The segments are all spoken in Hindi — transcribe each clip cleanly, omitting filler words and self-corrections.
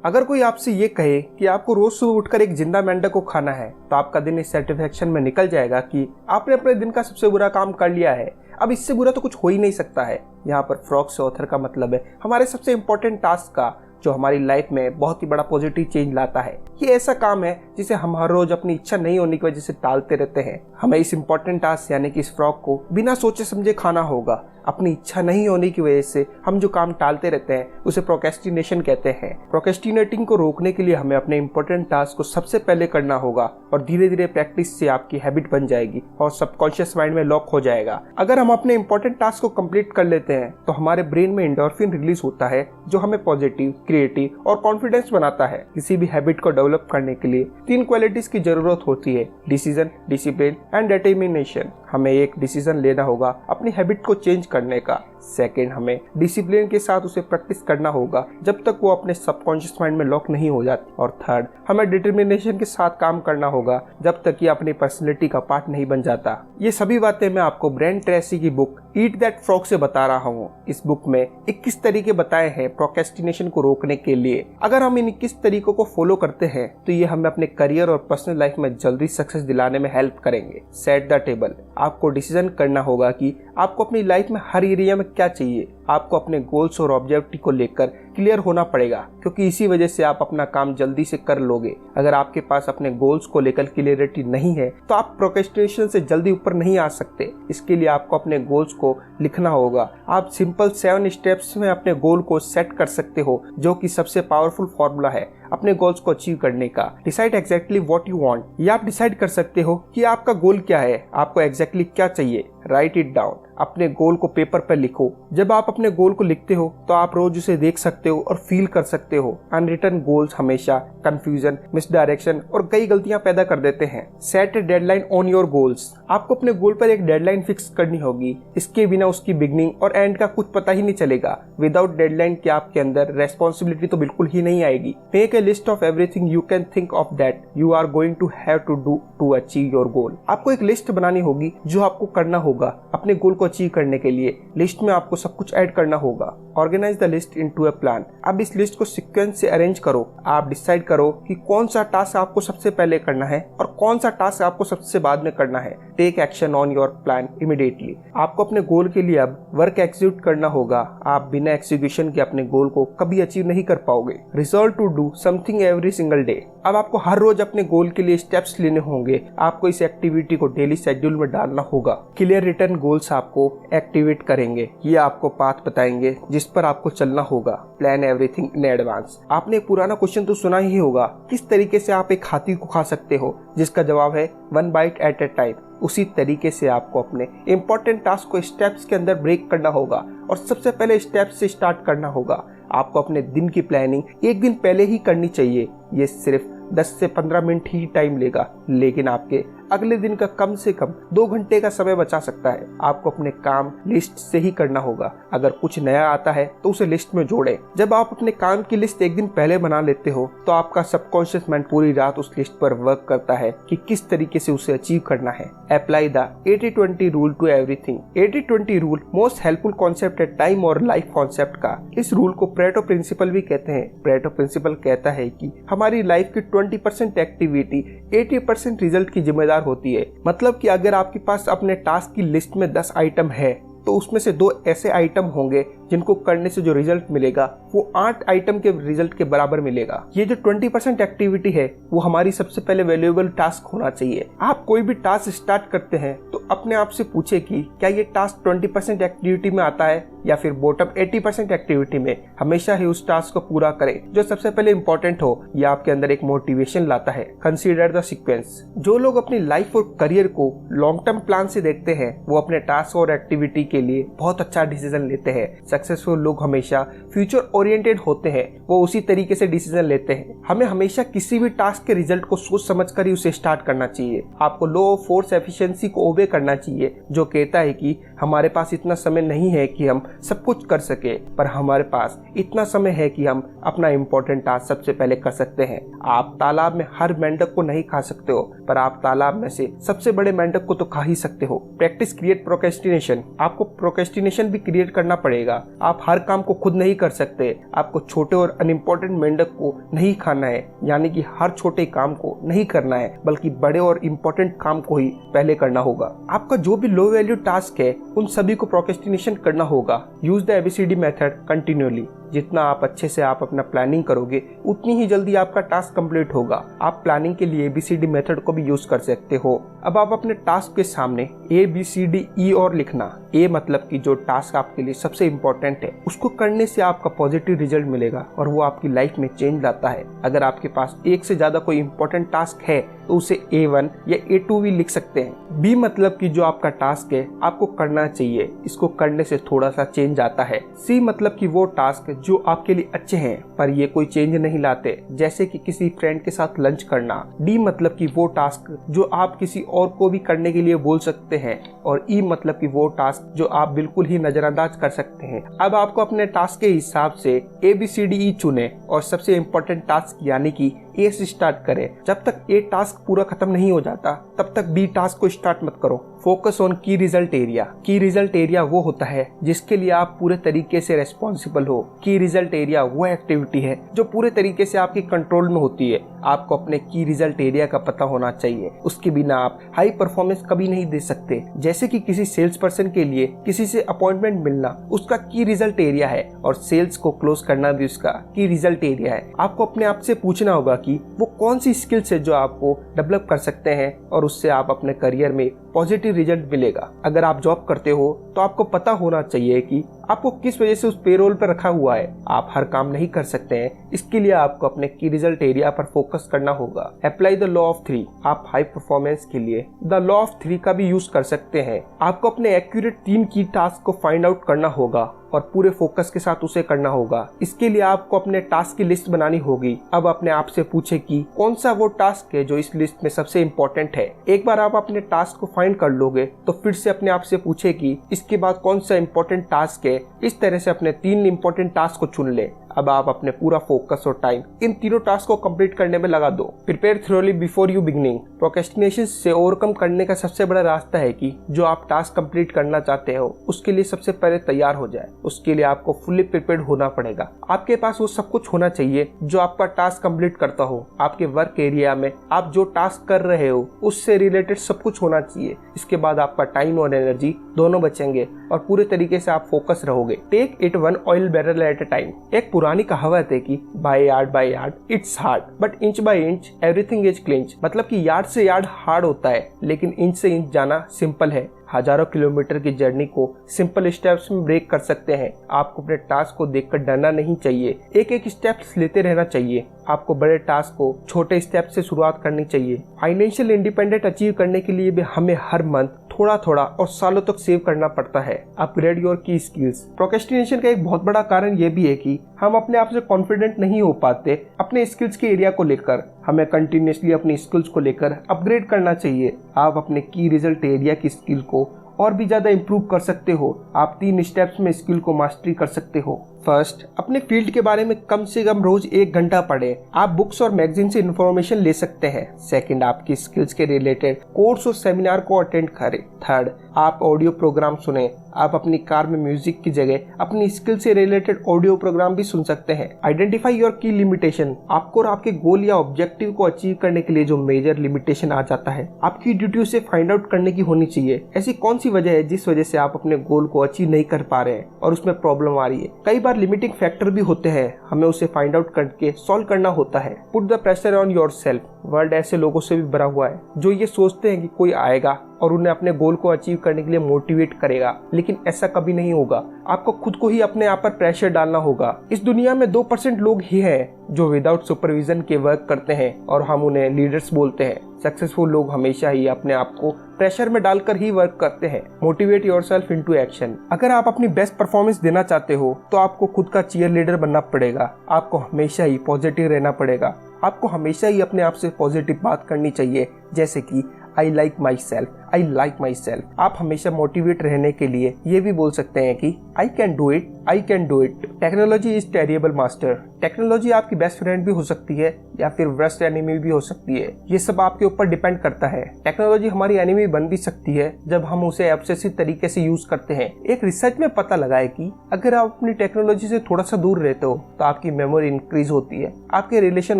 अगर कोई आपसे ये कहे कि आपको रोज सुबह उठकर एक जिंदा मेंढक को खाना है तो आपका दिन इस सेटिस्फेक्शन में निकल जाएगा कि आपने अपने दिन का सबसे बुरा काम कर लिया है। अब इससे बुरा तो कुछ हो ही नहीं सकता है। यहाँ पर फ्रॉग से ऑथर का मतलब है हमारे सबसे इंपॉर्टेंट टास्क का, जो हमारी लाइफ में बहुत ही बड़ा पॉजिटिव चेंज लाता है। ये ऐसा काम है जिसे हम हर रोज अपनी इच्छा नहीं होने की वजह से टालते रहते हैं। हमें इस इंपॉर्टेंट टास्क यानी कि इस फ्रॉग को बिना सोचे समझे खाना होगा। अपनी इच्छा नहीं होने की वजह से हम जो काम टालते रहते हैं उसे प्रोक्रेस्टिनेशन कहते हैं। प्रोक्रेस्टिनेटिंग को रोकने के लिए हमें अपने इंपॉर्टेंट टास्क को सबसे पहले करना होगा और धीरे धीरे प्रैक्टिस से आपकी हैबिट बन जाएगी और सबकॉन्शियस माइंड में लॉक हो जाएगा। अगर हम अपने इंपॉर्टेंट टास्क को कंप्लीट कर लेते हैं तो हमारे ब्रेन में एंडोर्फिन रिलीज होता है जो हमें पॉजिटिव, क्रिएटिव और कॉन्फिडेंस बनाता है। किसी भी हैबिट को डेवलप करने के लिए 3 क्वालिटीज की जरूरत होती है: डिसीजन, डिसिप्लिन एंड डिटर्मिनेशन। हमें एक डिसीजन लेना होगा अपनी हैबिट को चेंज करने का। सेकेंड, हमें डिसिप्लिन के साथ उसे प्रैक्टिस करना होगा जब तक वो अपने सबकॉन्शियस माइंड में लॉक नहीं हो जाती। और थर्ड, हमें डिटर्मिनेशन के साथ काम करना होगा जब तक ये अपनी पर्सनैलिटी का पार्ट नहीं बन जाता। ये सभी बातें मैं आपको ब्रेन ट्रेसी की बुक ईट दैट फ्रॉग से बता रहा हूँ। इस बुक में 21 तरीके बताए हैं प्रोक्रेस्टिनेशन को रोकने के लिए। अगर हम इन 21 तरीकों को फॉलो करते हैं तो ये हमें अपने करियर और पर्सनल लाइफ में जल्दी सक्सेस दिलाने में हेल्प करेंगे। Set the table. आपको डिसीजन करना होगा कि आपको अपनी लाइफ में हर एरिया में क्या चाहिए। आपको अपने गोल्स और ऑब्जेक्टिव को लेकर क्लियर होना पड़ेगा, क्योंकि इसी वजह से आप अपना काम जल्दी से कर लोगे। अगर आपके पास अपने गोल्स को लेकर क्लियरिटी नहीं है तो आप प्रोक्रेस्टिनेशन से जल्दी ऊपर नहीं आ सकते। इसके लिए आपको अपने गोल्स को लिखना होगा। आप सिंपल 7 स्टेप्स में अपने गोल को सेट कर सकते हो, जो कि सबसे पावरफुल फॉर्मूला है अपने गोल्स को अचीव करने का। Decide exactly what you want. ये आप डिसाइड कर सकते हो कि आपका गोल क्या है, आपको एग्जैक्टली क्या चाहिए। Right it down. अपने गोल को पेपर पर लिखो। जब आप अपने गोल को लिखते हो तो आप रोज उसे देख सकते हो और फील कर सकते हो। अनरिटन गोल्स हमेशा कंफ्यूजन, मिसडायरेक्शन और कई गलतियां पैदा कर देते हैं। Set A deadline on your goals. आपको अपने गोल पर एक डेडलाइन फिक्स करनी होगी। इसके बिना उसकी बिगनिंग और एंड का कुछ पता ही नहीं चलेगा। विदाउट डेडलाइन के आपके अंदर रेस्पॉन्सिबिलिटी तो बिल्कुल ही नहीं आएगी। Make a list of everything you can think of that you are going to have to do to achieve your goal. आपको एक लिस्ट बनानी होगी जो आपको करना होगा अपने गोल को अचीव करने के लिए। लिस्ट में आपको सब कुछ ऐड करना होगा। Organise the list into a plan. अब इस लिस्ट को सीक्वेंस से अरेंज करो। आप डिसाइड करो कि कौन सा टास्क आपको सबसे पहले करना है और कौन सा टास्क आपको सबसे बाद में करना है। Take action on your plan immediately. आपको अपने गोल के लिए अब वर्क एग्जीक्यूट करना होगा। आप बिना एग्जीक्यूशन के अपने गोल को कभी अचीव नहीं कर पाओगे। Resolve to do something every single day. अब आपको हर रोज अपने गोल के लिए स्टेप्स लेने होंगे। आपको इस एक्टिविटी को डेली शेड्यूल में डालना होगा। क्लियर रिटर्न गोल्स आपको एक्टिवेट करेंगे। ये आपको पाथ बताएंगे जिस पर आपको चलना होगा। Plan everything in advance. आपने एक पुराना क्वेश्चन तो सुना ही होगा, किस तरीके से आप एक हाथी को खा सकते हो, जिसका जवाब है 1 बाइट एट ए टाइम। उसी तरीके से आपको अपने इंपॉर्टेंट टास्क को स्टेप्स के अंदर ब्रेक करना होगा और सबसे पहले स्टेप्स से स्टार्ट करना होगा। आपको अपने दिन की प्लानिंग एक दिन पहले ही करनी चाहिए। ये सिर्फ 10 से 15 मिनट ही टाइम लेगा, लेकिन आपके अगले दिन का कम से कम 2 घंटे का समय बचा सकता है। आपको अपने काम लिस्ट से ही करना होगा। अगर कुछ नया आता है तो उसे लिस्ट में जोड़ें। जब आप अपने काम की लिस्ट एक दिन पहले बना लेते हो तो आपका सबकॉन्शियस माइंड पूरी रात उस लिस्ट पर वर्क करता है कि किस तरीके से उसे अचीव करना है। Apply the 80-20 rule to everything. 80-20 rule most helpful concept है टाइम और लाइफ कॉन्सेप्ट का। इस रूल को प्रेटो प्रिंसिपल भी कहते हैं। प्रेटो प्रिंसिपल कहता है कि हमारी लाइफ की 20% एक्टिविटी 80% रिजल्ट की जिम्मेदार होती है। मतलब कि अगर आपके पास अपने टास्क की लिस्ट में 10 आइटम है तो उसमें से 2 ऐसे आइटम होंगे जिनको करने से जो रिजल्ट मिलेगा वो 8 आइटम के रिजल्ट के बराबर मिलेगा। ये जो 20% एक्टिविटी है वो हमारी सबसे पहले वैल्यूएबल टास्क होना चाहिए। आप कोई भी टास्क स्टार्ट करते हैं तो अपने आप से पूछे कि क्या ये टास्क 20% एक्टिविटी में आता है या फिर बॉटम 80% एक्टिविटी में। हमेशा ही उस टास्क को पूरा करें जो सबसे पहले इंपॉर्टेंट हो। यह आपके अंदर एक मोटिवेशन लाता है। Consider the sequence. जो लोग अपनी लाइफ और करियर को लॉन्ग टर्म प्लान से देखते हैं वो अपने टास्क और एक्टिविटी के लिए बहुत अच्छा डिसीजन लेते हैं। सक्सेसफुल लोग हमेशा फ्यूचर ओरिएंटेड होते हैं। वो उसी तरीके से डिसीजन लेते हैं। हमें हमेशा किसी भी टास्क के रिजल्ट को सोच समझकर ही उसे स्टार्ट करना चाहिए। आपको लॉ ऑफ फोर्स एफिशिएंसी को ओबे करना चाहिए, जो कहता है कि हमारे पास इतना समय नहीं है कि हम सब कुछ कर सके, पर हमारे पास इतना समय है कि हम अपना इंपॉर्टेंट टास्क सबसे पहले कर सकते हैं। आप तालाब में हर मेंढक को नहीं खा सकते हो, पर आप तालाब में से सबसे बड़े मेंढक को तो खा ही सकते हो। Practice create procrastination. आपको प्रोक्रेस्टिनेशन भी क्रिएट करना पड़ेगा। आप हर काम को खुद नहीं कर सकते। आपको छोटे और अनइम्पोर्टेंट मेंढक को नहीं खाना है, यानी कि हर छोटे काम को नहीं करना है, बल्कि बड़े और इम्पोर्टेंट काम को ही पहले करना होगा। आपका जो भी लो वैल्यू टास्क है उन सभी को प्रोक्रेस्टिनेशन करना होगा। Use the ABCD method continuously. जितना आप अच्छे से आप अपना प्लानिंग करोगे उतनी ही जल्दी आपका टास्क कंप्लीट होगा। आप प्लानिंग के लिए एबीसीडी मेथड को भी यूज कर सकते हो। अब आप अपने टास्क के सामने ABCDE और लिखना। ए मतलब कि जो टास्क आपके लिए सबसे इम्पोर्टेंट है, उसको करने से आपका पॉजिटिव रिजल्ट मिलेगा और वो आपकी लाइफ में चेंज लाता है। अगर आपके पास एक से ज्यादा कोई इम्पोर्टेंट टास्क है तो उसे A1 या A2 भी लिख सकते हैं। बी मतलब कि जो आपका टास्क है आपको करना चाहिए, इसको करने से थोड़ा सा चेंज आता है। सी मतलब कि वो टास्क जो आपके लिए अच्छे हैं पर ये कोई चेंज नहीं लाते, जैसे कि किसी फ्रेंड के साथ लंच करना। डी मतलब कि वो टास्क जो आप किसी और को भी करने के लिए बोल सकते हैं। और ई मतलब कि वो टास्क जो आप बिल्कुल ही नजरअंदाज कर सकते हैं। अब आपको अपने टास्क के हिसाब से ABCDE चुने और सबसे इम्पोर्टेंट टास्क यानी कि ए से स्टार्ट करें। जब तक ए टास्क पूरा खत्म नहीं हो जाता तब तक बी टास्क को स्टार्ट मत करो। फोकस ऑन की रिजल्ट एरिया। की रिजल्ट एरिया वो होता है जिसके लिए आप पूरे तरीके से रेस्पॉन्सिबल हो। की रिजल्ट एरिया वो एक्टिविटी है जो पूरे तरीके से आपके कंट्रोल में होती है। आपको अपने की रिजल्ट एरिया का पता होना चाहिए, उसके बिना आप हाई परफॉर्मेंस कभी नहीं दे सकते। जैसे कि किसी सेल्स पर्सन के लिए किसी से अपॉइंटमेंट मिलना उसका की रिजल्ट एरिया है और सेल्स को क्लोज करना भी उसका की रिजल्ट एरिया है। आपको अपने आप से पूछना होगा कि वो कौन सी स्किल्स है जो आपको डेवलप कर सकते हैं और उससे आप अपने करियर में पॉजिटिव रिजल्ट मिलेगा। अगर आप जॉब करते हो तो आपको पता होना चाहिए कि आपको किस वजह से उस पेरोल पर रखा हुआ है। आप हर काम नहीं कर सकते हैं, इसके लिए आपको अपने की रिजल्ट एरिया पर फोकस करना होगा। Apply the law of 3। आप हाई परफॉर्मेंस के लिए द लॉ ऑफ 3 का भी यूज कर सकते हैं। आपको अपने एक्यूरेट 3 की टास्क को फाइंड आउट करना होगा और पूरे फोकस के साथ उसे करना होगा। इसके लिए आपको अपने टास्क की लिस्ट बनानी होगी। अब अपने आप से पूछे कि कौन सा वो टास्क है जो इस लिस्ट में सबसे इम्पोर्टेंट है। एक बार आप अपने टास्क को फाइंड कर लोगे तो फिर से अपने आप से पूछे कि इसके बाद कौन सा इम्पोर्टेंट टास्क है। इस तरह से अपने 3 इम्पोर्टेंट टास्क को चुन ले। अब आप अपने पूरा फोकस और टाइम इन तीनों टास्क को कंप्लीट करने में लगा दो। Prepare thoroughly before you beginning. Procrastination से ओवरकम करने का सबसे बड़ा रास्ता है कि जो आप टास्क कंप्लीट करना चाहते हो उसके लिए सबसे पहले तैयार हो जाए। उसके लिए आपको फुल्ली प्रिपेयर्ड होना पड़ेगा। आपके पास वो सब कुछ होना चाहिए जो आपका टास्क कंप्लीट करता हो। आपके वर्क एरिया में आप जो टास्क कर रहे हो उससे रिलेटेड सब कुछ होना चाहिए। इसके बाद आपका टाइम और एनर्जी दोनों बचेंगे और पूरे तरीके से आप फोकस रहोगे। Take it 1 oil barrel at a time. एक पुरानी कहावत है कि by yard it's hard but inch by inch everything is cinch. मतलब कि यार्ड से यार्ड हार्ड होता है लेकिन इंच से इंच जाना सिंपल है। हजारों किलोमीटर की जर्नी को सिंपल स्टेप्स में ब्रेक कर सकते हैं। आपको अपने टास्क को देखकर डरना नहीं चाहिए, एक एक स्टेप्स लेते रहना चाहिए। आपको बड़े टास्क को छोटे स्टेप से शुरुआत करनी चाहिए। फाइनेंशियल इंडिपेंडेंट अचीव करने के लिए भी हमें हर मंथ थोड़ा थोड़ा और सालों तक सेव करना पड़ता है। अपग्रेड योर की स्किल्स। प्रोक्रेस्टिनेशन का एक बहुत बड़ा कारण यह भी है कि हम अपने आप से कॉन्फिडेंट नहीं हो पाते अपने स्किल्स के एरिया को लेकर। हमें कंटिन्यूसली अपनी स्किल्स को लेकर अपग्रेड करना चाहिए। आप अपने की रिजल्ट एरिया की स्किल को और भी ज्यादा इम्प्रूव कर सकते हो। आप 3 स्टेप्स में स्किल को मास्टरी कर सकते हो। फर्स्ट, अपने फील्ड के बारे में कम से कम रोज 1 घंटा पढ़ें। आप बुक्स और मैगजीन से इन्फॉर्मेशन ले सकते हैं। सेकंड, आपकी स्किल्स के रिलेटेड कोर्स और सेमिनार को अटेंड करें। थर्ड, आप ऑडियो प्रोग्राम सुने। आप अपनी कार में म्यूजिक की जगह अपनी स्किल से रिलेटेड ऑडियो प्रोग्राम भी सुन सकते हैं। आइडेंटिफाई योर की लिमिटेशन। आपको और आपके गोल या ऑब्जेक्टिव को अचीव करने के लिए जो मेजर लिमिटेशन आ जाता है आपकी ड्यूटी उसे फाइंड आउट करने की होनी चाहिए। ऐसी कौन सी वजह है जिस वजह से आप अपने गोल को अचीव नहीं कर पा रहे हैं और उसमें प्रॉब्लम आ रही है। कई बार लिमिटिंग फैक्टर भी होते हैं, हमें उसे फाइंड आउट करके सॉल्व करना होता है। Put the pressure on yourself. World ऐसे लोगों से भी भरा हुआ है जो ये सोचते हैं कि कोई आएगा और उन्हें अपने गोल को अचीव करने के लिए मोटिवेट करेगा, लेकिन ऐसा कभी नहीं होगा। आपको खुद को ही अपने आप पर प्रेशर डालना होगा। इस दुनिया में 2% लोग ही हैं जो विदाउट सुपरविजन के वर्क करते हैं और हम उन्हें लीडर्स बोलते हैं। सक्सेसफुल लोग हमेशा ही अपने आप को प्रेशर में डालकर ही वर्क करते हैं। Motivate yourself into action. अगर आप अपनी बेस्ट परफॉर्मेंस देना चाहते हो तो आपको खुद का चीयर लीडर बनना पड़ेगा। आपको हमेशा ही पॉजिटिव रहना पड़ेगा। आपको हमेशा ही अपने आप से पॉजिटिव बात करनी चाहिए, जैसे कि I like my self, I like my self. आप हमेशा मोटिवेट रहने के लिए ये भी बोल सकते हैं कि I can do it, I can do it. Technology is terrible master. Technology आपकी बेस्ट फ्रेंड भी हो सकती है या फिर वर्स्ट एनिमी भी हो सकती है। ये सब आपके ऊपर डिपेंड करता है। टेक्नोलॉजी हमारी एनिमी बन भी सकती है जब हम उसे ऑब्सेसिव तरीके से यूज करते हैं। एक रिसर्च में पता लगा है कि अगर आप अपनी टेक्नोलॉजी से थोड़ा सा दूर रहते हो तो आपकी मेमोरी इंक्रीज होती है, आपके रिलेशन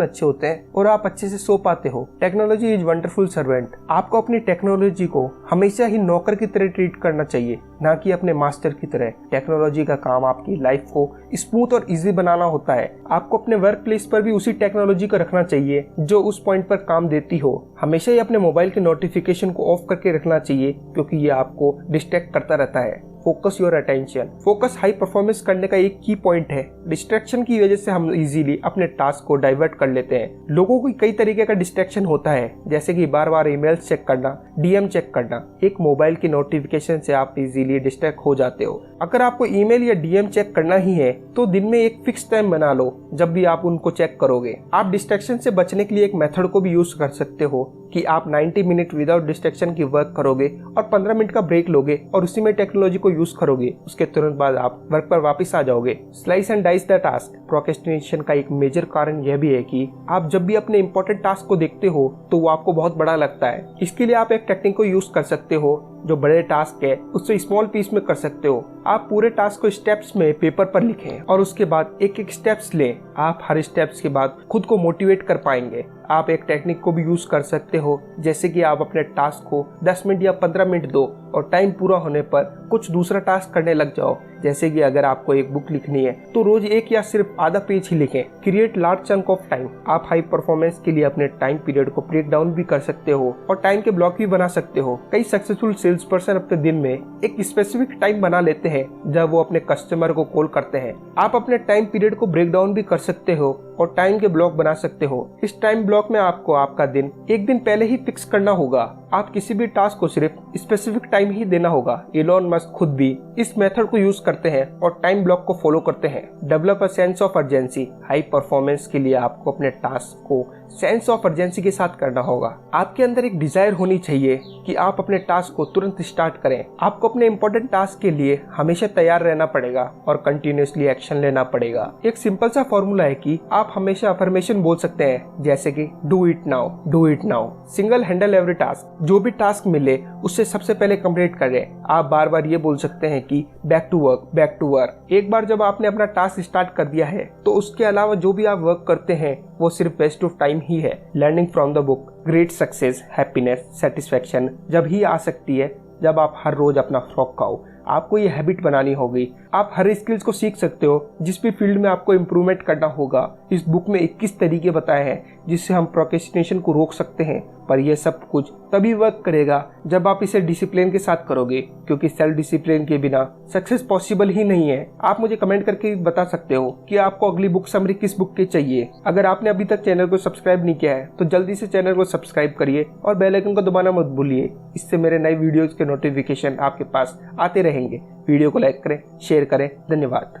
अच्छे होते हैं और आप अच्छे से सो पाते हो। Technology is wonderful servant. आपको अपनी टेक्नोलॉजी को हमेशा ही नौकर की तरह ट्रीट करना चाहिए, ना कि अपने मास्टर की तरह। टेक्नोलॉजी का काम आपकी लाइफ को स्मूथ और इजी बनाना होता है। आपको अपने वर्क प्लेस पर भी उसी टेक्नोलॉजी को रखना चाहिए जो उस पॉइंट पर काम देती हो। हमेशा ही अपने मोबाइल के नोटिफिकेशन को ऑफ करके रखना चाहिए क्योंकि ये आपको डिस्ट्रैक्ट करता रहता है। Focus your attention. Focus high performance करने का एक की पॉइंट है। डिस्ट्रैक्शन की वजह से हम इजीली अपने टास्क को डाइवर्ट कर लेते हैं। लोगों को कई तरीके का डिस्ट्रैक्शन होता है, जैसे कि बार बार ईमेल्स चेक करना, डीएम चेक करना। एक मोबाइल की नोटिफिकेशन से आप इजीली डिस्ट्रैक्ट हो जाते हो। अगर आपको ईमेल या डीएम चेक करना ही है तो दिन में एक फिक्स टाइम बना लो जब भी आप उनको चेक करोगे। आप डिस्ट्रैक्शन से बचने के लिए एक मेथड को भी यूज कर सकते हो कि आप 90 मिनट विदाउट डिस्ट्रैक्शन की वर्क करोगे और 15 मिनट का ब्रेक लोगे और उसी में टेक्नोलॉजी को यूज करोगे। उसके तुरंत बाद आप वर्क पर वापस आ जाओगे। Slice and dice the task. Procrastination का एक मेजर कारण यह भी है कि आप जब भी अपने इंपॉर्टेंट टास्क को देखते हो तो वो आपको बहुत बड़ा लगता है। इसके लिए आप एक टेक्निक को यूज कर सकते हो जो बड़े टास्क है उससे स्मॉल पीस में कर सकते हो। आप पूरे टास्क को स्टेप्स में पेपर पर लिखें और उसके बाद एक एक स्टेप्स लें। आप हर स्टेप्स के बाद खुद को मोटिवेट कर पाएंगे। आप एक टेक्निक को भी यूज कर सकते हो, जैसे कि आप अपने टास्क को 10 मिनट या 15 मिनट दो और टाइम पूरा होने पर कुछ दूसरा टास्क करने लग जाओ। जैसे कि अगर आपको एक बुक लिखनी है तो रोज एक या सिर्फ आधा पेज ही लिखें। Create large chunk of time. आप हाई परफॉर्मेंस के लिए अपने टाइम पीरियड को ब्रेक डाउन भी कर सकते हो और टाइम के ब्लॉक भी बना सकते हो। कई सक्सेसफुल सेल्स पर्सन अपने दिन में एक स्पेसिफिक टाइम बना लेते हैं जब वो अपने कस्टमर को कॉल करते हैं। आप अपने टाइम पीरियड को ब्रेक डाउन भी कर सकते हो और टाइम के ब्लॉक बना सकते हो। इस टाइम ब्लॉक में आपको आपका दिन एक दिन पहले ही फिक्स करना होगा। आप किसी भी टास्क को सिर्फ स्पेसिफिक टाइम ही देना होगा। एलोन मस्क खुद भी इस मेथड को यूज करते हैं और टाइम ब्लॉक को फॉलो करते हैं। Develop a sense of urgency. High performance के लिए आपको अपने टास्क को सेंस ऑफ अर्जेंसी के साथ करना होगा। आपके अंदर एक डिजायर होनी चाहिए कि आप अपने टास्क को तुरंत स्टार्ट करें। आपको अपने इंपॉर्टेंट टास्क के लिए हमेशा तैयार रहना पड़ेगा और कंटिन्यूअसली एक्शन लेना पड़ेगा। एक सिंपल सा फॉर्मूला है कि आप हमेशा अफर्मेशन बोल सकते हैं, जैसे कि do it now, do it now. Single handle every task. जो भी टास्क मिले उससे सबसे पहले कंप्लीट करें। आप बार बार ये बोल सकते हैं कि back to work, back to work. एक बार जब आपने अपना टास्क स्टार्ट कर दिया है तो उसके अलावा जो भी आप वर्क करते हैं वो सिर्फ वेस्ट ऑफ टाइम ही है। Learning from the book. Great success, happiness, satisfaction जब ही आ सकती है जब आप हर रोज अपना फ्रॉक खाओ। आपको ये हैबिट बनानी होगी। आप हर स्किल्स को सीख सकते हो जिस भी फील्ड में आपको इम्प्रूवमेंट करना होगा। इस बुक में 21 तरीके बताए हैं जिससे हम प्रोक्रेस्टिनेशन को रोक सकते हैं, पर यह सब कुछ तभी वर्क करेगा जब आप इसे डिसिप्लिन के साथ करोगे, क्योंकि सेल्फ डिसिप्लिन के बिना सक्सेस पॉसिबल ही नहीं है। आप मुझे कमेंट करके बता सकते हो कि आपको अगली बुक समरी किस बुक की चाहिए। अगर आपने अभी तक चैनल को सब्सक्राइब नहीं किया है तो जल्दी से चैनल को सब्सक्राइब करिए और बेल आइकन को दबाना मत भूलिए। इससे मेरे नए वीडियोज के नोटिफिकेशन आपके पास आते रहेंगे। वीडियो को लाइक करें, शेयर करें। धन्यवाद।